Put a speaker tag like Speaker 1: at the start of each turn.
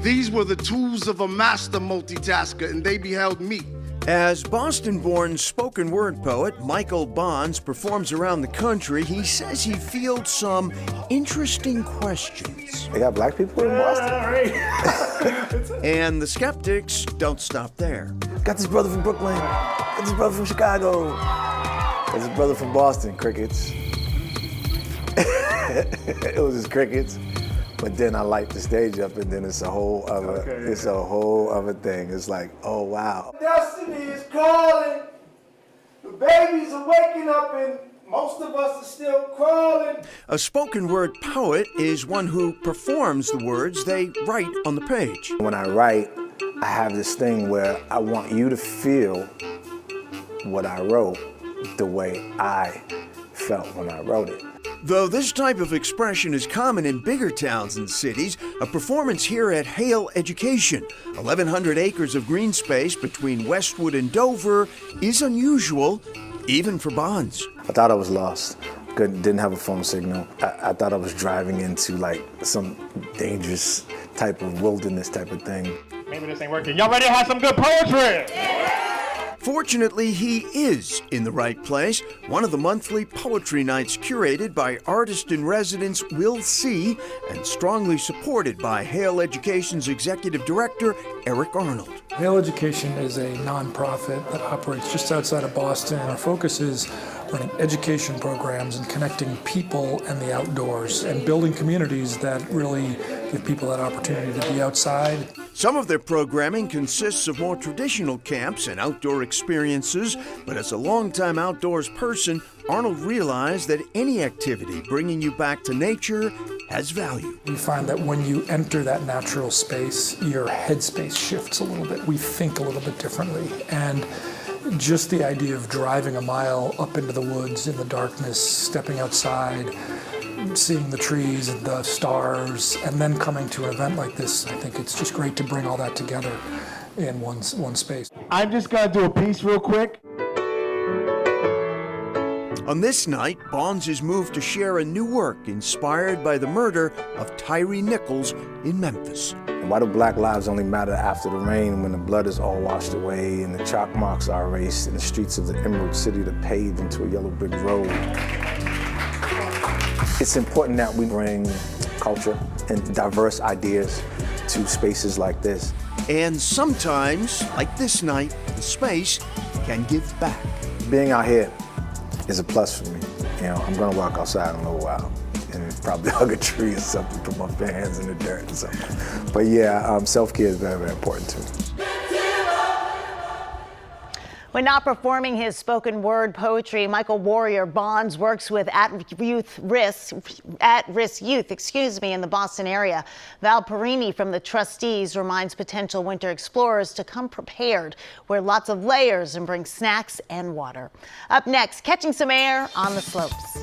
Speaker 1: These were the tools of a master multitasker, and they beheld me.
Speaker 2: As Boston-born spoken word poet Michael Bonds performs around the country, he says he fields some interesting questions.
Speaker 3: They got black people in Boston?
Speaker 2: And the skeptics don't stop there.
Speaker 3: Got this brother from Brooklyn. Got this brother from Chicago. Got this brother from Boston. Crickets. It was just crickets. But then I light the stage up, and then it's a whole other thing. It's like, oh wow.
Speaker 4: Destiny is calling. The babies are waking up, and most of us are still crawling.
Speaker 2: A spoken word poet is one who performs the words they write on the page.
Speaker 3: When I write, I have this thing where I want you to feel what I wrote the way I felt when I wrote it.
Speaker 2: Though this type of expression is common in bigger towns and cities, a performance here at Hale Education, 1,100 acres of green space between Westwood and Dover, is unusual, even for Bonds.
Speaker 3: I thought I was lost. Didn't have a phone signal. I thought I was driving into like some dangerous type of wilderness type of thing.
Speaker 5: Maybe this ain't working. Y'all ready to have some good poetry?
Speaker 2: Fortunately, he is in the right place. One of the monthly poetry nights curated by artist-in-residence Will C. and strongly supported by Hale Education's executive director, Eric Arnold.
Speaker 6: Hale Education is a nonprofit that operates just outside of Boston, and our focus is running education programs and connecting people and the outdoors and building communities that really give people that opportunity to be outside.
Speaker 2: Some of their programming consists of more traditional camps and outdoor experiences, but as a longtime outdoors person, Arnold realized that any activity bringing you back to nature has value.
Speaker 6: We find that when you enter that natural space, your headspace shifts a little bit. We think a little bit differently. And just the idea of driving a mile up into the woods in the darkness, stepping outside, seeing the trees and the stars, and then coming to an event like this, I think it's just great to bring all that together in one space.
Speaker 5: I'm just gonna do a piece real quick.
Speaker 2: On this night, Bonds is moved to share a new work inspired by the murder of Tyree Nichols in Memphis.
Speaker 3: Why do black lives only matter after the rain, when the blood is all washed away and the chalk marks are erased and the streets of the Emerald City are paved into a yellow brick road? It's important that we bring culture and diverse ideas to spaces like this.
Speaker 2: And sometimes, like this night, the space can give back.
Speaker 3: Being out here is a plus for me. You know, I'm gonna walk outside in a little while and probably hug a tree or something, put my bare hands in the dirt or something. But yeah, self-care is very, very important to me.
Speaker 7: When not performing his spoken word poetry, Michael Warrior Bonds works with at-risk youth, in the Boston area. Val Perini from the Trustees reminds potential winter explorers to come prepared, wear lots of layers, and bring snacks and water. Up next, catching some air on the slopes.